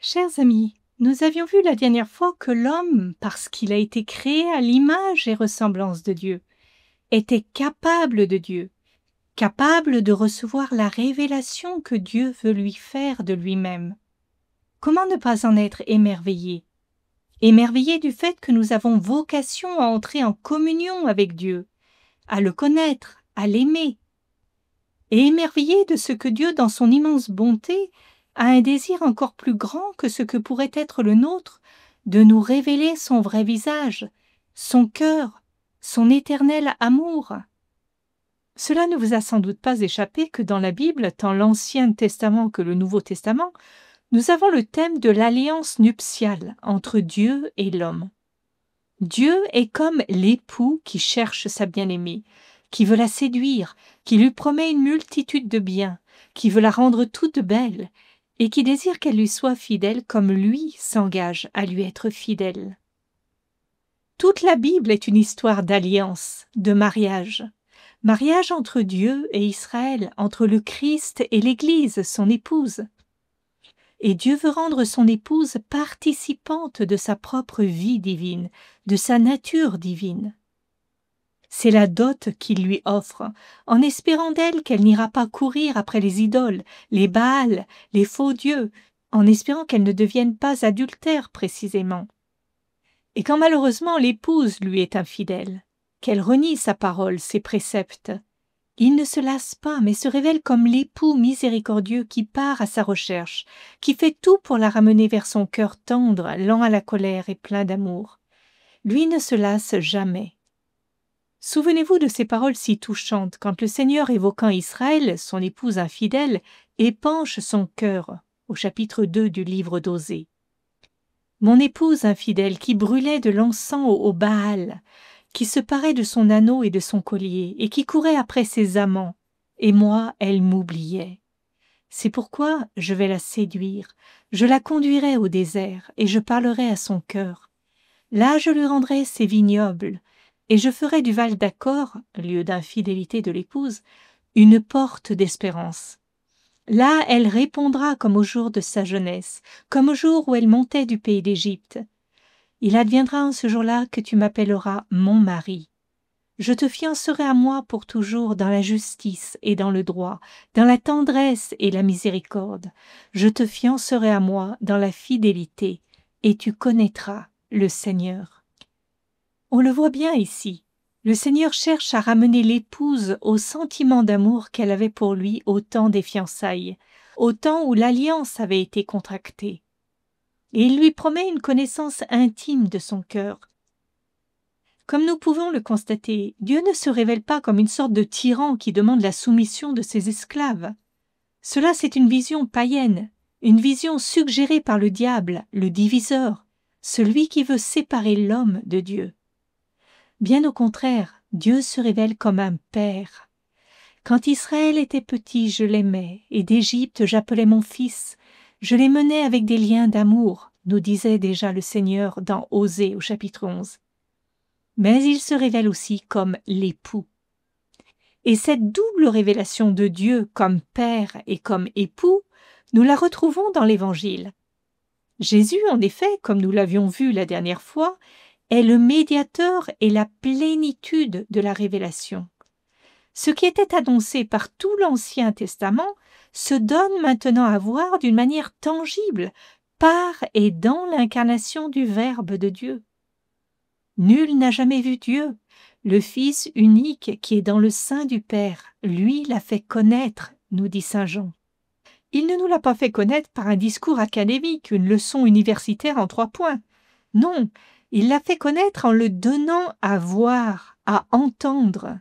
Chers amis, nous avions vu la dernière fois que l'homme, parce qu'il a été créé à l'image et ressemblance de Dieu, était capable de Dieu, capable de recevoir la révélation que Dieu veut lui faire de lui-même. Comment ne pas en être émerveillé? Émerveillé du fait que nous avons vocation à entrer en communion avec Dieu, à le connaître, à l'aimer, et émerveillé de ce que Dieu, dans son immense bonté, a un désir encore plus grand que ce que pourrait être le nôtre, de nous révéler son vrai visage, son cœur, son éternel amour. Cela ne vous a sans doute pas échappé que dans la Bible, tant l'Ancien Testament que le Nouveau Testament, nous avons le thème de l'alliance nuptiale entre Dieu et l'homme. Dieu est comme l'époux qui cherche sa bien-aimée, qui veut la séduire, qui lui promet une multitude de biens, qui veut la rendre toute belle, et qui désire qu'elle lui soit fidèle comme lui s'engage à lui être fidèle. Toute la Bible est une histoire d'alliance, de mariage. Mariage entre Dieu et Israël, entre le Christ et l'Église, son épouse. Et Dieu veut rendre son épouse participante de sa propre vie divine, de sa nature divine. C'est la dot qu'il lui offre, en espérant d'elle qu'elle n'ira pas courir après les idoles, les Baals, les faux dieux, en espérant qu'elle ne devienne pas adultère précisément. Et quand malheureusement l'épouse lui est infidèle, qu'elle renie sa parole, ses préceptes, il ne se lasse pas, mais se révèle comme l'époux miséricordieux qui part à sa recherche, qui fait tout pour la ramener vers son cœur tendre, lent à la colère et plein d'amour. Lui ne se lasse jamais. Souvenez-vous de ces paroles si touchantes quand le Seigneur, évoquant Israël, son épouse infidèle, épanche son cœur, au chapitre 2 du livre d'Osée. Mon épouse infidèle qui brûlait de l'encens au Baal, qui se parait de son anneau et de son collier, et qui courait après ses amants, et moi, elle m'oubliait. C'est pourquoi je vais la séduire, je la conduirai au désert, et je parlerai à son cœur. Là je lui rendrai ses vignobles, et je ferai du Val d'Achor, lieu d'infidélité de l'épouse, une porte d'espérance. Là elle répondra comme au jour de sa jeunesse, comme au jour où elle montait du pays d'Égypte. Il adviendra en ce jour-là que tu m'appelleras mon mari. Je te fiancerai à moi pour toujours dans la justice et dans le droit, dans la tendresse et la miséricorde. Je te fiancerai à moi dans la fidélité, et tu connaîtras le Seigneur. On le voit bien ici. Le Seigneur cherche à ramener l'épouse au sentiment d'amour qu'elle avait pour lui au temps des fiançailles, au temps où l'alliance avait été contractée. Et il lui promet une connaissance intime de son cœur. Comme nous pouvons le constater, Dieu ne se révèle pas comme une sorte de tyran qui demande la soumission de ses esclaves. Cela, c'est une vision païenne, une vision suggérée par le diable, le diviseur, celui qui veut séparer l'homme de Dieu. Bien au contraire, Dieu se révèle comme un père. Quand Israël était petit, je l'aimais, et d'Égypte j'appelais mon fils. Je les menais avec des liens d'amour, nous disait déjà le Seigneur dans Osée au chapitre 11. Mais il se révèle aussi comme l'époux. Et cette double révélation de Dieu comme père et comme époux, nous la retrouvons dans l'Évangile. Jésus, en effet, comme nous l'avions vu la dernière fois, est le médiateur et la plénitude de la révélation. Ce qui était annoncé par tout l'Ancien Testament se donne maintenant à voir d'une manière tangible par et dans l'incarnation du Verbe de Dieu. Nul n'a jamais vu Dieu. Le Fils unique qui est dans le sein du Père, lui l'a fait connaître, nous dit saint Jean. Il ne nous l'a pas fait connaître par un discours académique, une leçon universitaire en 3 points. Non, il l'a fait connaître en le donnant à voir, à entendre.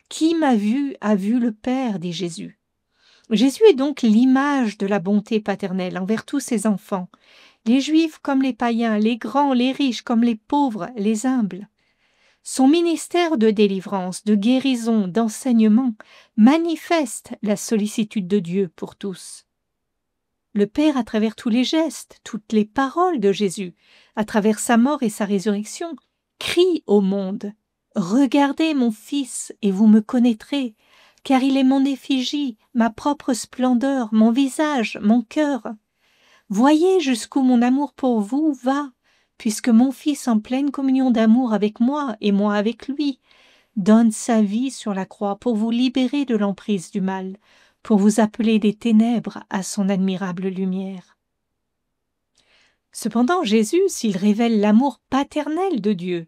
Qui m'a vu a vu le Père, dit Jésus. Jésus est donc l'image de la bonté paternelle envers tous ses enfants, les Juifs comme les païens, les grands, les riches comme les pauvres, les humbles. Son ministère de délivrance, de guérison, d'enseignement manifeste la sollicitude de Dieu pour tous. Le Père, à travers tous les gestes, toutes les paroles de Jésus, à travers sa mort et sa résurrection, crie au monde « Regardez mon Fils et vous me connaîtrez, car il est mon effigie, ma propre splendeur, mon visage, mon cœur. Voyez jusqu'où mon amour pour vous va, puisque mon Fils en pleine communion d'amour avec moi et moi avec lui, donne sa vie sur la croix pour vous libérer de l'emprise du mal, pour vous appeler des ténèbres à son admirable lumière. » Cependant, Jésus, s'il révèle l'amour paternel de Dieu,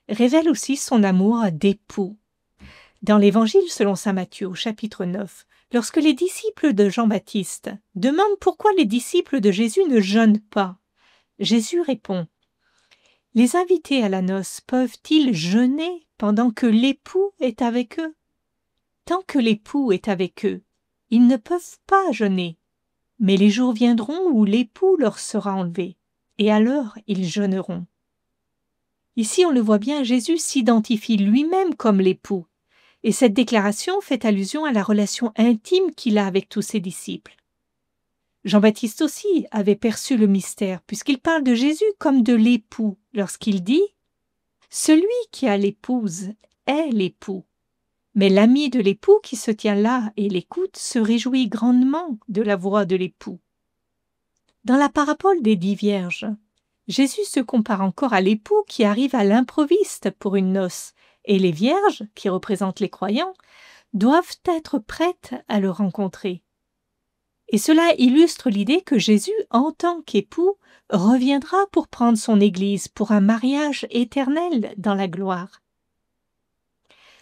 révèle aussi son amour d'époux. Dans l'Évangile selon saint Matthieu, au chapitre 9, lorsque les disciples de Jean-Baptiste demandent pourquoi les disciples de Jésus ne jeûnent pas, Jésus répond « Les invités à la noce peuvent-ils jeûner pendant que l'époux est avec eux? Tant que l'époux est avec eux, ils ne peuvent pas jeûner. Mais les jours viendront où l'époux leur sera enlevé, et alors ils jeûneront. » Ici, on le voit bien, Jésus s'identifie lui-même comme l'époux, et cette déclaration fait allusion à la relation intime qu'il a avec tous ses disciples. Jean-Baptiste aussi avait perçu le mystère, puisqu'il parle de Jésus comme de l'époux, lorsqu'il dit « Celui qui a l'épouse est l'époux. Mais l'ami de l'époux qui se tient là et l'écoute se réjouit grandement de la voix de l'époux. » Dans la parabole des 10 vierges, Jésus se compare encore à l'époux qui arrive à l'improviste pour une noce, et les vierges, qui représentent les croyants, doivent être prêtes à le rencontrer. Et cela illustre l'idée que Jésus, en tant qu'époux, reviendra pour prendre son Église pour un mariage éternel dans la gloire.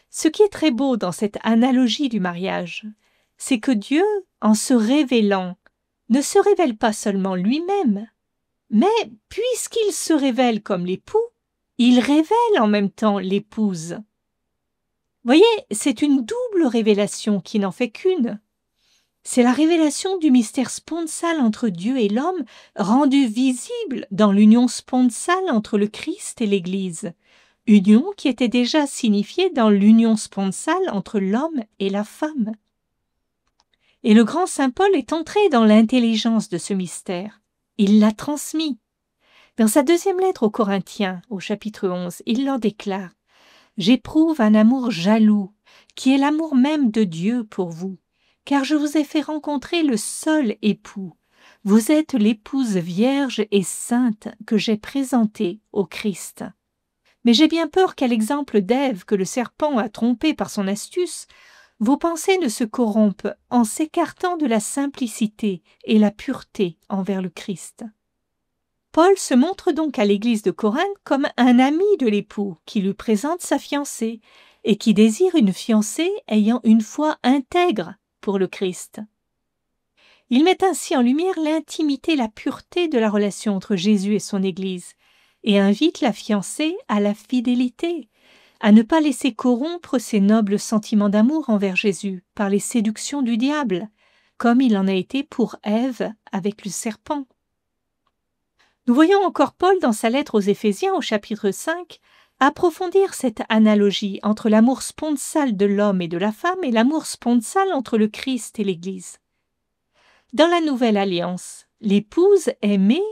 Ce qui est très beau dans cette analogie du mariage, c'est que Dieu, en se révélant, ne se révèle pas seulement lui-même, mais puisqu'il se révèle comme l'époux, il révèle en même temps l'épouse. Voyez, c'est une double révélation qui n'en fait qu'une. C'est la révélation du mystère sponsal entre Dieu et l'homme, rendu visible dans l'union sponsale entre le Christ et l'Église, union qui était déjà signifiée dans l'union sponsale entre l'homme et la femme. Et le grand saint Paul est entré dans l'intelligence de ce mystère. Il l'a transmis. Dans sa deuxième lettre aux Corinthiens, au chapitre 11, il leur déclare « J'éprouve un amour jaloux, qui est l'amour même de Dieu pour vous, car je vous ai fait rencontrer le seul époux. Vous êtes l'épouse vierge et sainte que j'ai présentée au Christ. Mais j'ai bien peur qu'à l'exemple d'Ève que le serpent a trompée par son astuce, vos pensées ne se corrompent en s'écartant de la simplicité et la pureté envers le Christ. » Paul se montre donc à l'église de Corinthe comme un ami de l'époux qui lui présente sa fiancée et qui désire une fiancée ayant une foi intègre pour le Christ. Il met ainsi en lumière l'intimité et la pureté de la relation entre Jésus et son Église et invite la fiancée à la fidélité, à ne pas laisser corrompre ses nobles sentiments d'amour envers Jésus par les séductions du diable, comme il en a été pour Ève avec le serpent. Nous voyons encore Paul dans sa lettre aux Éphésiens au chapitre 5 approfondir cette analogie entre l'amour sponsal de l'homme et de la femme et l'amour sponsal entre le Christ et l'Église. Dans la Nouvelle Alliance, l'épouse aimée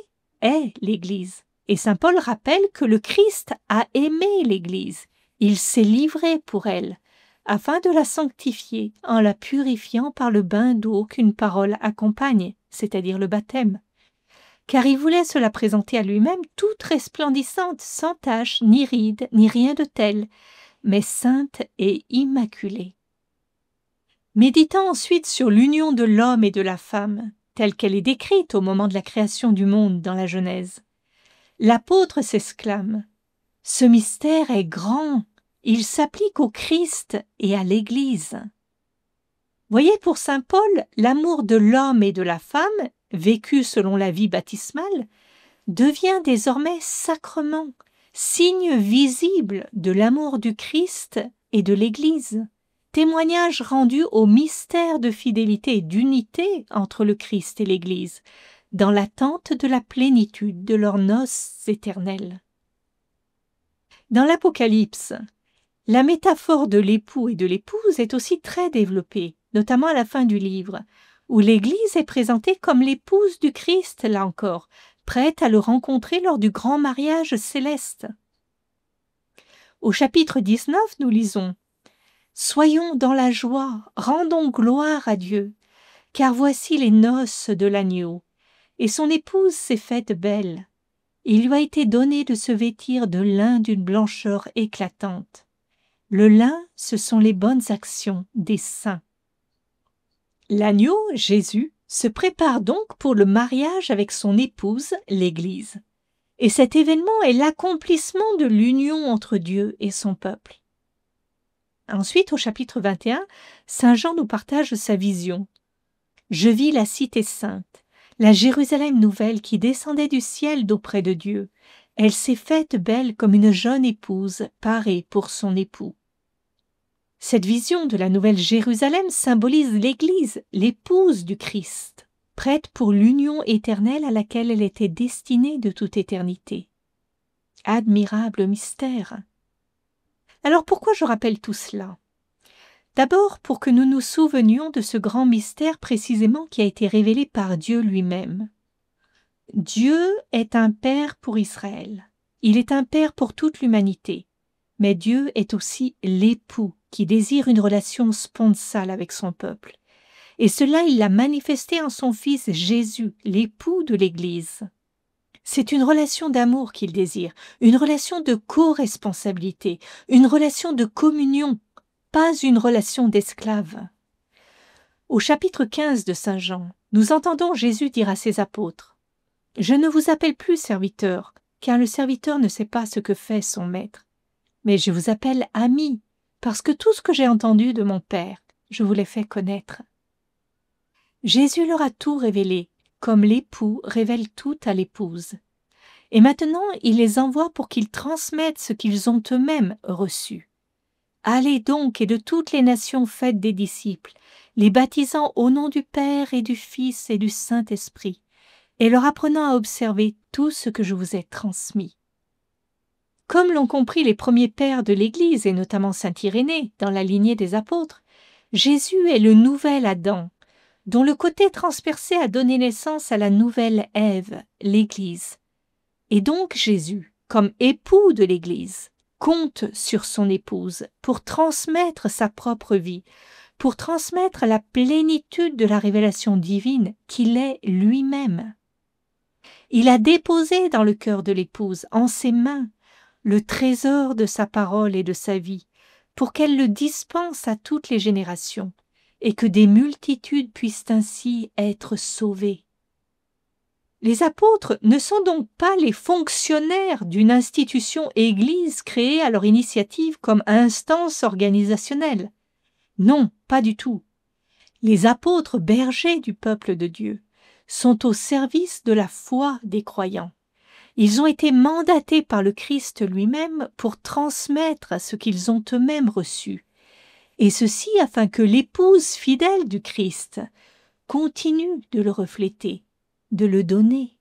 est l'Église, et saint Paul rappelle que le Christ a aimé l'Église, il s'est livré pour elle, afin de la sanctifier en la purifiant par le bain d'eau qu'une parole accompagne, c'est-à-dire le baptême. Car il voulait se la présenter à lui-même toute resplendissante, sans tache, ni ride, ni rien de tel, mais sainte et immaculée. Méditant ensuite sur l'union de l'homme et de la femme, telle qu'elle est décrite au moment de la création du monde dans la Genèse, l'apôtre s'exclame « Ce mystère est grand, il s'applique au Christ et à l'Église. » Voyez, pour saint Paul, l'amour de l'homme et de la femme, vécu selon la vie baptismale, devient désormais sacrement, signe visible de l'amour du Christ et de l'Église, témoignage rendu au mystère de fidélité et d'unité entre le Christ et l'Église, dans l'attente de la plénitude de leurs noces éternelles. Dans l'Apocalypse, la métaphore de l'époux et de l'épouse est aussi très développée, notamment à la fin du livre, où l'Église est présentée comme l'épouse du Christ, là encore, prête à le rencontrer lors du grand mariage céleste. Au chapitre 19, nous lisons « Soyons dans la joie, rendons gloire à Dieu, car voici les noces de l'agneau, et son épouse s'est faite belle. Il lui a été donné de se vêtir de lin d'une blancheur éclatante. Le lin, ce sont les bonnes actions des saints. L'agneau, Jésus, se prépare donc pour le mariage avec son épouse, l'Église. Et cet événement est l'accomplissement de l'union entre Dieu et son peuple. Ensuite, au chapitre 21, saint Jean nous partage sa vision. « Je vis la cité sainte, la Jérusalem nouvelle qui descendait du ciel d'auprès de Dieu. Elle s'est faite belle comme une jeune épouse parée pour son époux. » Cette vision de la nouvelle Jérusalem symbolise l'Église, l'épouse du Christ, prête pour l'union éternelle à laquelle elle était destinée de toute éternité. Admirable mystère! Alors pourquoi je rappelle tout cela? D'abord pour que nous nous souvenions de ce grand mystère précisément qui a été révélé par Dieu lui-même. Dieu est un Père pour Israël. Il est un Père pour toute l'humanité. Mais Dieu est aussi l'époux qui désire une relation sponsale avec son peuple. Et cela, il l'a manifesté en son Fils Jésus, l'époux de l'Église. C'est une relation d'amour qu'il désire, une relation de co-responsabilité, une relation de communion, pas une relation d'esclave. Au chapitre 15 de saint Jean, nous entendons Jésus dire à ses apôtres « Je ne vous appelle plus serviteurs, car le serviteur ne sait pas ce que fait son maître. Mais je vous appelle amis, parce que tout ce que j'ai entendu de mon Père, je vous l'ai fait connaître. » Jésus leur a tout révélé, comme l'époux révèle tout à l'épouse. Et maintenant, il les envoie pour qu'ils transmettent ce qu'ils ont eux-mêmes reçu. Allez donc et de toutes les nations faites des disciples, les baptisant au nom du Père et du Fils et du Saint-Esprit, et leur apprenant à observer tout ce que je vous ai transmis. Comme l'ont compris les premiers pères de l'Église, et notamment saint Irénée, dans la lignée des apôtres, Jésus est le nouvel Adam, dont le côté transpercé a donné naissance à la nouvelle Ève, l'Église. Et donc Jésus, comme époux de l'Église, compte sur son épouse pour transmettre sa propre vie, pour transmettre la plénitude de la révélation divine qu'il est lui-même. Il a déposé dans le cœur de l'épouse, en ses mains, le trésor de sa parole et de sa vie, pour qu'elle le dispense à toutes les générations, et que des multitudes puissent ainsi être sauvées. Les apôtres ne sont donc pas les fonctionnaires d'une institution Église créée à leur initiative comme instance organisationnelle. Non, pas du tout. Les apôtres bergers du peuple de Dieu sont au service de la foi des croyants. Ils ont été mandatés par le Christ lui-même pour transmettre ce qu'ils ont eux-mêmes reçu, et ceci afin que l'épouse fidèle du Christ continue de le refléter, de le donner.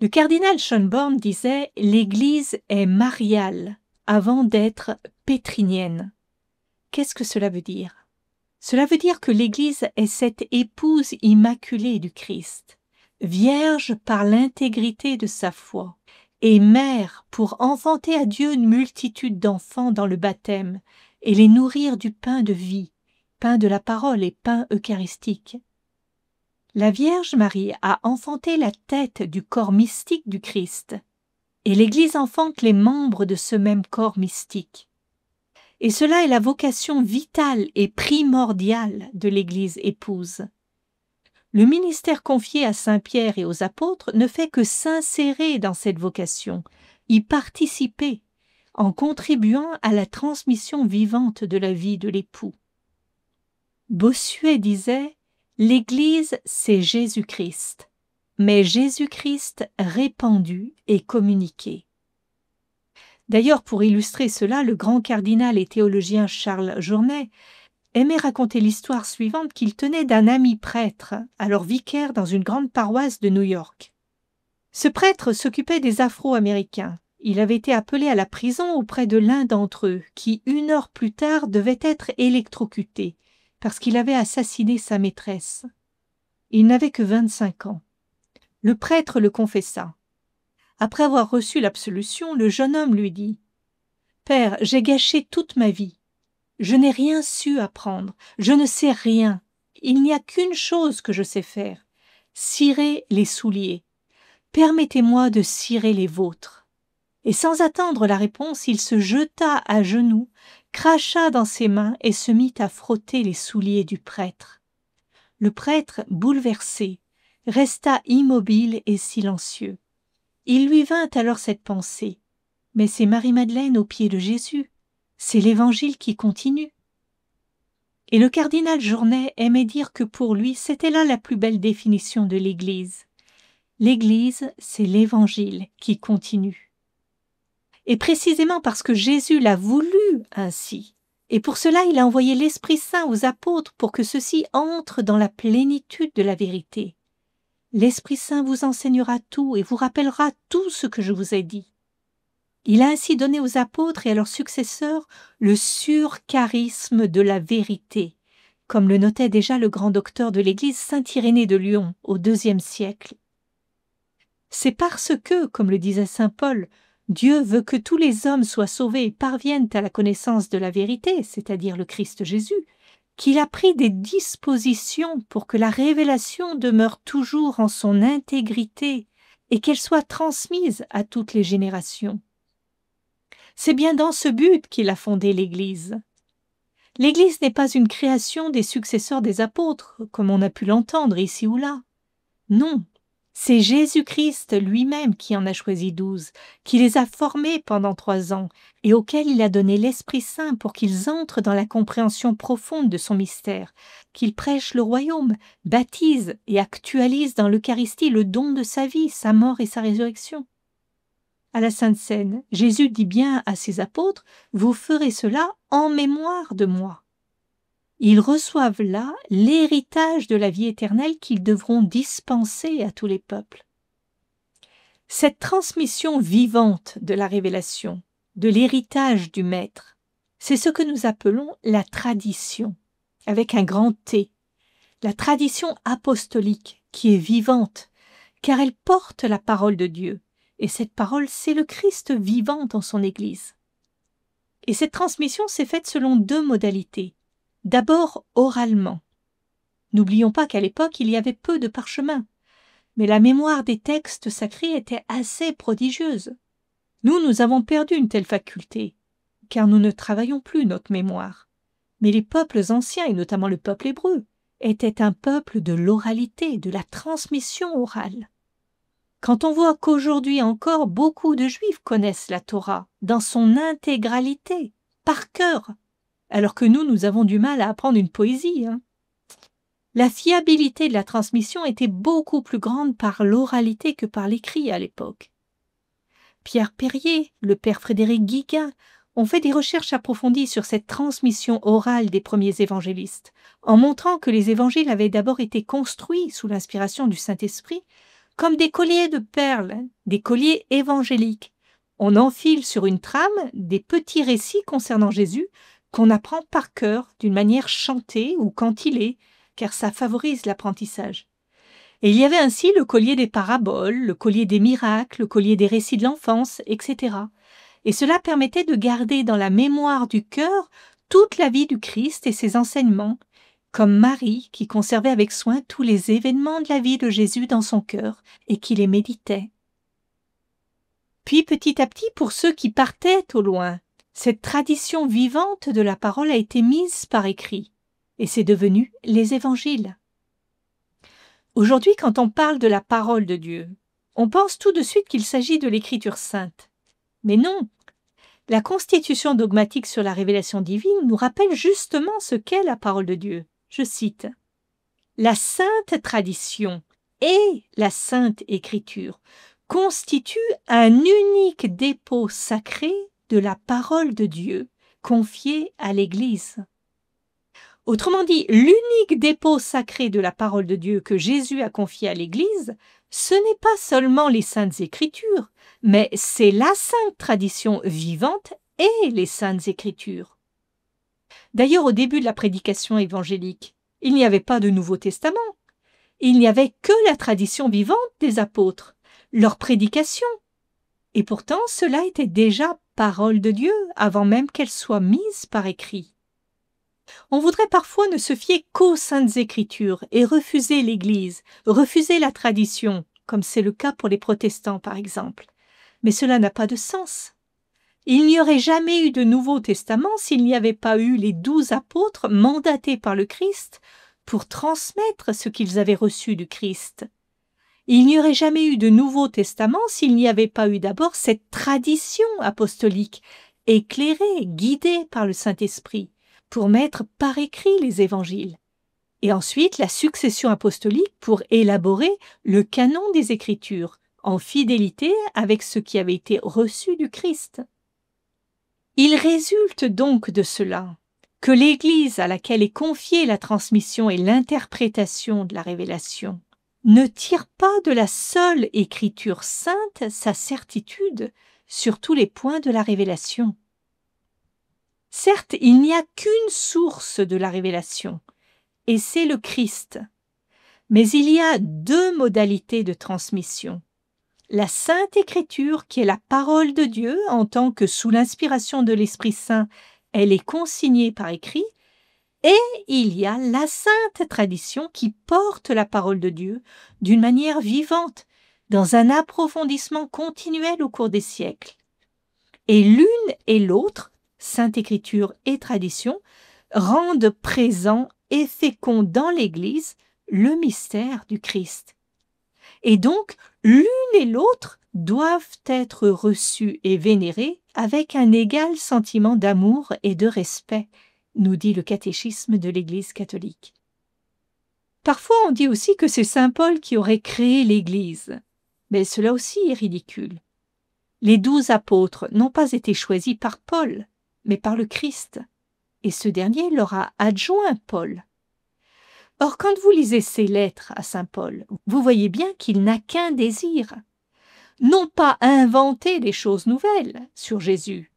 Le cardinal Schönborn disait « L'Église est mariale avant d'être pétrinienne ». Qu'est-ce que cela veut dire? Cela veut dire que l'Église est cette épouse immaculée du Christ, vierge par l'intégrité de sa foi, et mère pour enfanter à Dieu une multitude d'enfants dans le baptême et les nourrir du pain de vie, pain de la parole et pain eucharistique. La Vierge Marie a enfanté la tête du corps mystique du Christ, et l'Église enfante les membres de ce même corps mystique. Et cela est la vocation vitale et primordiale de l'Église épouse. Le ministère confié à saint Pierre et aux apôtres ne fait que s'insérer dans cette vocation, y participer, en contribuant à la transmission vivante de la vie de l'époux. Bossuet disait « L'Église, c'est Jésus-Christ, mais Jésus-Christ répandu et communiqué. » D'ailleurs, pour illustrer cela, le grand cardinal et théologien Charles Journet aimait raconter l'histoire suivante qu'il tenait d'un ami prêtre, alors vicaire dans une grande paroisse de New York. Ce prêtre s'occupait des Afro-Américains. Il avait été appelé à la prison auprès de l'un d'entre eux, qui, 1 heure plus tard, devait être électrocuté, parce qu'il avait assassiné sa maîtresse. Il n'avait que 25 ans. Le prêtre le confessa. Après avoir reçu l'absolution, le jeune homme lui dit « Père, j'ai gâché toute ma vie. Je n'ai rien su apprendre, je ne sais rien. Il n'y a qu'une chose que je sais faire, cirez les souliers. Permettez-moi de cirer les vôtres. » Et sans attendre la réponse, il se jeta à genoux, cracha dans ses mains et se mit à frotter les souliers du prêtre. Le prêtre, bouleversé, resta immobile et silencieux. Il lui vint alors cette pensée: « Mais c'est Marie-Madeleine aux pieds de Jésus, c'est l'Évangile qui continue. » Et le cardinal Journet aimait dire que pour lui, c'était là la plus belle définition de l'Église. L'Église, c'est l'Évangile qui continue. Et précisément parce que Jésus l'a voulu ainsi, et pour cela il a envoyé l'Esprit Saint aux apôtres pour que ceux-ci entrent dans la plénitude de la vérité. L'Esprit Saint vous enseignera tout et vous rappellera tout ce que je vous ai dit. Il a ainsi donné aux apôtres et à leurs successeurs le surcharisme de la vérité, comme le notait déjà le grand docteur de l'Église saint Irénée de Lyon au IIe siècle. C'est parce que, comme le disait saint Paul, Dieu veut que tous les hommes soient sauvés et parviennent à la connaissance de la vérité, c'est-à-dire le Christ Jésus, qu'il a pris des dispositions pour que la révélation demeure toujours en son intégrité et qu'elle soit transmise à toutes les générations. C'est bien dans ce but qu'il a fondé l'Église. L'Église n'est pas une création des successeurs des apôtres, comme on a pu l'entendre ici ou là. Non, c'est Jésus-Christ lui-même qui en a choisi 12, qui les a formés pendant 3 ans et auxquels il a donné l'Esprit Saint pour qu'ils entrent dans la compréhension profonde de son mystère, qu'ils prêchent le royaume, baptisent et actualisent dans l'Eucharistie le don de sa vie, sa mort et sa résurrection. À la Sainte Seine, Jésus dit bien à ses apôtres « Vous ferez cela en mémoire de moi ». Ils reçoivent là l'héritage de la vie éternelle qu'ils devront dispenser à tous les peuples. Cette transmission vivante de la révélation, de l'héritage du Maître, c'est ce que nous appelons la tradition, avec un grand T, la tradition apostolique qui est vivante, car elle porte la parole de Dieu. Et cette parole, c'est le Christ vivant dans son Église. Et cette transmission s'est faite selon 2 modalités. D'abord, oralement. N'oublions pas qu'à l'époque, il y avait peu de parchemins, mais la mémoire des textes sacrés était assez prodigieuse. Nous avons perdu une telle faculté, car nous ne travaillons plus notre mémoire. Mais les peuples anciens, et notamment le peuple hébreu, étaient un peuple de l'oralité, de la transmission orale. Quand on voit qu'aujourd'hui encore beaucoup de Juifs connaissent la Torah dans son intégralité, par cœur, alors que nous avons du mal à apprendre une poésie. La fiabilité de la transmission était beaucoup plus grande par l'oralité que par l'écrit à l'époque. Pierre Perrier, le père Frédéric Guiguin ont fait des recherches approfondies sur cette transmission orale des premiers évangélistes, en montrant que les évangiles avaient d'abord été construits sous l'inspiration du Saint-Esprit comme des colliers de perles, des colliers évangéliques. On enfile sur une trame des petits récits concernant Jésus qu'on apprend par cœur d'une manière chantée ou cantilée, car ça favorise l'apprentissage. Et il y avait ainsi le collier des paraboles, le collier des miracles, le collier des récits de l'enfance, etc. Et cela permettait de garder dans la mémoire du cœur toute la vie du Christ et ses enseignements, comme Marie qui conservait avec soin tous les événements de la vie de Jésus dans son cœur et qui les méditait. Puis petit à petit, pour ceux qui partaient au loin, cette tradition vivante de la parole a été mise par écrit, et c'est devenu les évangiles. Aujourd'hui, quand on parle de la parole de Dieu, on pense tout de suite qu'il s'agit de l'Écriture sainte. Mais non, la constitution dogmatique sur la révélation divine nous rappelle justement ce qu'est la parole de Dieu. Je cite « La sainte tradition et la sainte Écriture constituent un unique dépôt sacré de la parole de Dieu confiée à l'Église. » Autrement dit, l'unique dépôt sacré de la parole de Dieu que Jésus a confié à l'Église, ce n'est pas seulement les saintes Écritures, mais c'est la sainte tradition vivante et les saintes Écritures. D'ailleurs, au début de la prédication évangélique, il n'y avait pas de Nouveau Testament. Il n'y avait que la tradition vivante des apôtres, leur prédication. Et pourtant, cela était déjà parole de Dieu avant même qu'elle soit mise par écrit. On voudrait parfois ne se fier qu'aux Saintes Écritures et refuser l'Église, refuser la tradition, comme c'est le cas pour les protestants par exemple. Mais cela n'a pas de sens. Il n'y aurait jamais eu de Nouveau Testament s'il n'y avait pas eu les 12 apôtres mandatés par le Christ pour transmettre ce qu'ils avaient reçu du Christ. Il n'y aurait jamais eu de Nouveau Testament s'il n'y avait pas eu d'abord cette tradition apostolique, éclairée, guidée par le Saint-Esprit, pour mettre par écrit les évangiles. Et ensuite la succession apostolique pour élaborer le canon des Écritures, en fidélité avec ce qui avait été reçu du Christ. Il résulte donc de cela que l'Église à laquelle est confiée la transmission et l'interprétation de la révélation ne tire pas de la seule Écriture sainte sa certitude sur tous les points de la révélation. Certes, il n'y a qu'une source de la révélation, et c'est le Christ. Mais il y a deux modalités de transmission. La Sainte Écriture, qui est la parole de Dieu, en tant que sous l'inspiration de l'Esprit Saint, elle est consignée par écrit, et il y a la Sainte Tradition qui porte la parole de Dieu d'une manière vivante, dans un approfondissement continuel au cours des siècles. Et l'une et l'autre, Sainte Écriture et Tradition, rendent présent et fécond dans l'Église le mystère du Christ. Et donc, l'une et l'autre doivent être reçues et vénérées avec un égal sentiment d'amour et de respect, nous dit le catéchisme de l'Église catholique. Parfois, on dit aussi que c'est saint Paul qui aurait créé l'Église, mais cela aussi est ridicule. Les 12 apôtres n'ont pas été choisis par Paul, mais par le Christ, et ce dernier leur a adjoint Paul. Or, quand vous lisez ces lettres à saint Paul, vous voyez bien qu'il n'a qu'un désir, non pas inventer des choses nouvelles sur Jésus,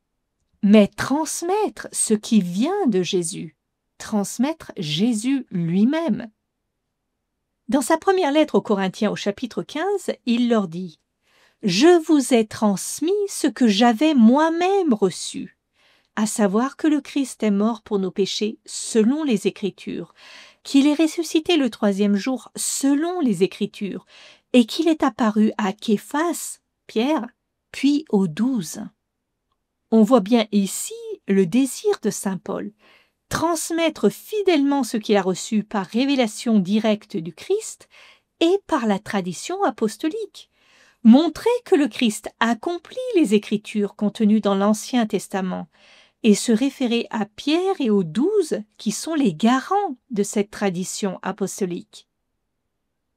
mais transmettre ce qui vient de Jésus, transmettre Jésus lui-même. Dans sa première lettre aux Corinthiens au chapitre 15, il leur dit « Je vous ai transmis ce que j'avais moi-même reçu, à savoir que le Christ est mort pour nos péchés selon les Écritures, qu'il est ressuscité le 3e jour selon les Écritures, et qu'il est apparu à Képhas, Pierre, puis aux 12. On voit bien ici le désir de saint Paul, transmettre fidèlement ce qu'il a reçu par révélation directe du Christ et par la tradition apostolique, montrer que le Christ accomplit les Écritures contenues dans l'Ancien Testament, et se référer à Pierre et aux 12 qui sont les garants de cette tradition apostolique.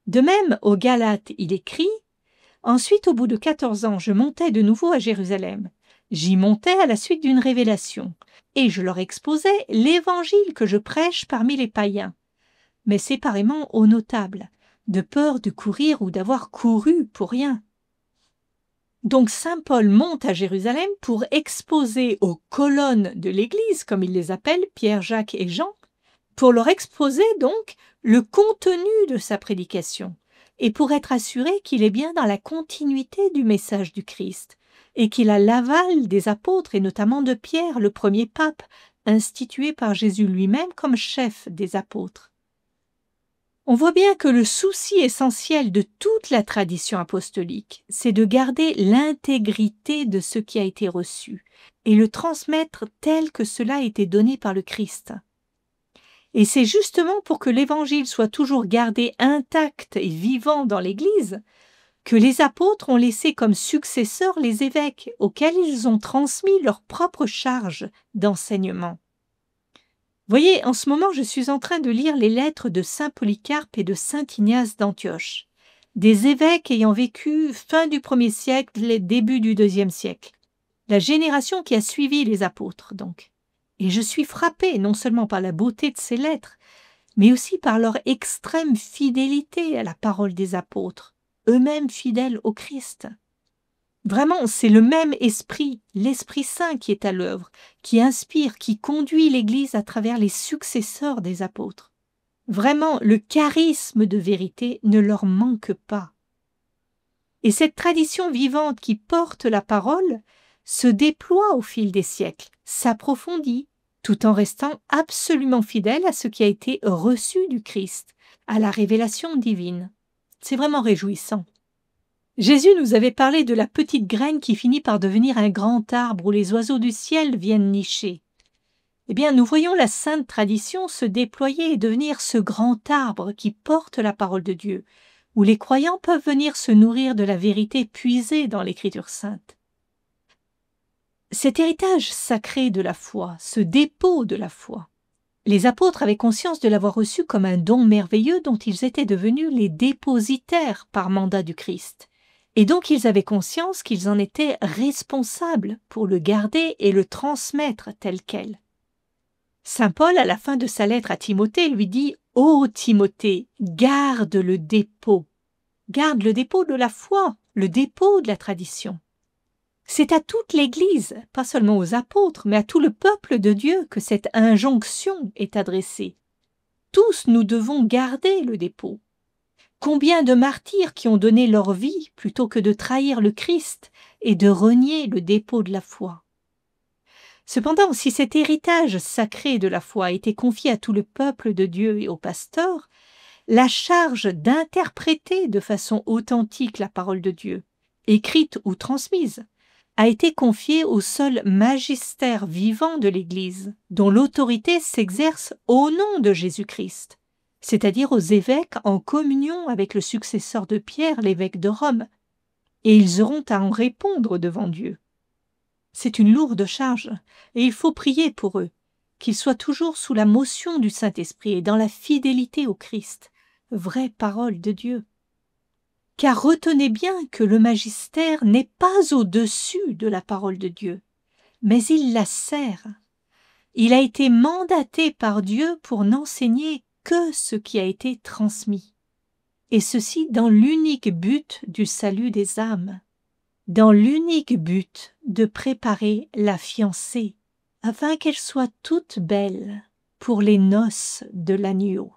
De même, aux Galates, il écrit « Ensuite, au bout de 14 ans, je montais de nouveau à Jérusalem. J'y montais à la suite d'une révélation, et je leur exposais l'évangile que je prêche parmi les païens, mais séparément aux notables, de peur de courir ou d'avoir couru pour rien. » Donc saint Paul monte à Jérusalem pour exposer aux colonnes de l'Église, comme il les appelle, Pierre, Jacques et Jean, pour leur exposer donc le contenu de sa prédication, et pour être assuré qu'il est bien dans la continuité du message du Christ, et qu'il a l'aval des apôtres, et notamment de Pierre, le premier pape, institué par Jésus lui-même comme chef des apôtres. On voit bien que le souci essentiel de toute la tradition apostolique, c'est de garder l'intégrité de ce qui a été reçu et le transmettre tel que cela a été donné par le Christ. Et c'est justement pour que l'Évangile soit toujours gardé intact et vivant dans l'Église que les apôtres ont laissé comme successeurs les évêques auxquels ils ont transmis leur propre charge d'enseignement. Voyez, en ce moment, je suis en train de lire les lettres de saint Polycarpe et de saint Ignace d'Antioche, des évêques ayant vécu fin du 1er siècle et début du 2e siècle, la génération qui a suivi les apôtres, donc. Et je suis frappée non seulement par la beauté de ces lettres, mais aussi par leur extrême fidélité à la parole des apôtres, eux-mêmes fidèles au Christ. Vraiment, c'est le même esprit, l'Esprit Saint qui est à l'œuvre, qui inspire, qui conduit l'Église à travers les successeurs des apôtres. Vraiment, le charisme de vérité ne leur manque pas. Et cette tradition vivante qui porte la parole se déploie au fil des siècles, s'approfondit, tout en restant absolument fidèle à ce qui a été reçu du Christ, à la révélation divine. C'est vraiment réjouissant. Jésus nous avait parlé de la petite graine qui finit par devenir un grand arbre où les oiseaux du ciel viennent nicher. Eh bien, nous voyons la sainte tradition se déployer et devenir ce grand arbre qui porte la parole de Dieu, où les croyants peuvent venir se nourrir de la vérité puisée dans l'Écriture sainte. Cet héritage sacré de la foi, ce dépôt de la foi, les apôtres avaient conscience de l'avoir reçu comme un don merveilleux dont ils étaient devenus les dépositaires par mandat du Christ. Et donc ils avaient conscience qu'ils en étaient responsables pour le garder et le transmettre tel quel. Saint Paul, à la fin de sa lettre à Timothée, lui dit « Ô Timothée, garde le dépôt de la foi, le dépôt de la tradition. » C'est à toute l'Église, pas seulement aux apôtres, mais à tout le peuple de Dieu que cette injonction est adressée. Tous nous devons garder le dépôt. Combien de martyrs qui ont donné leur vie plutôt que de trahir le Christ et de renier le dépôt de la foi. Cependant, si cet héritage sacré de la foi a été confié à tout le peuple de Dieu et aux pasteurs, la charge d'interpréter de façon authentique la parole de Dieu, écrite ou transmise, a été confiée au seul magistère vivant de l'Église, dont l'autorité s'exerce au nom de Jésus-Christ, c'est-à-dire aux évêques en communion avec le successeur de Pierre, l'évêque de Rome, et ils auront à en répondre devant Dieu. C'est une lourde charge, et il faut prier pour eux, qu'ils soient toujours sous la motion du Saint-Esprit et dans la fidélité au Christ, vraie parole de Dieu. Car retenez bien que le magistère n'est pas au-dessus de la parole de Dieu, mais il la sert. Il a été mandaté par Dieu pour n'enseigner que ce qui a été transmis, et ceci dans l'unique but du salut des âmes, dans l'unique but de préparer la fiancée, afin qu'elle soit toute belle pour les noces de l'agneau.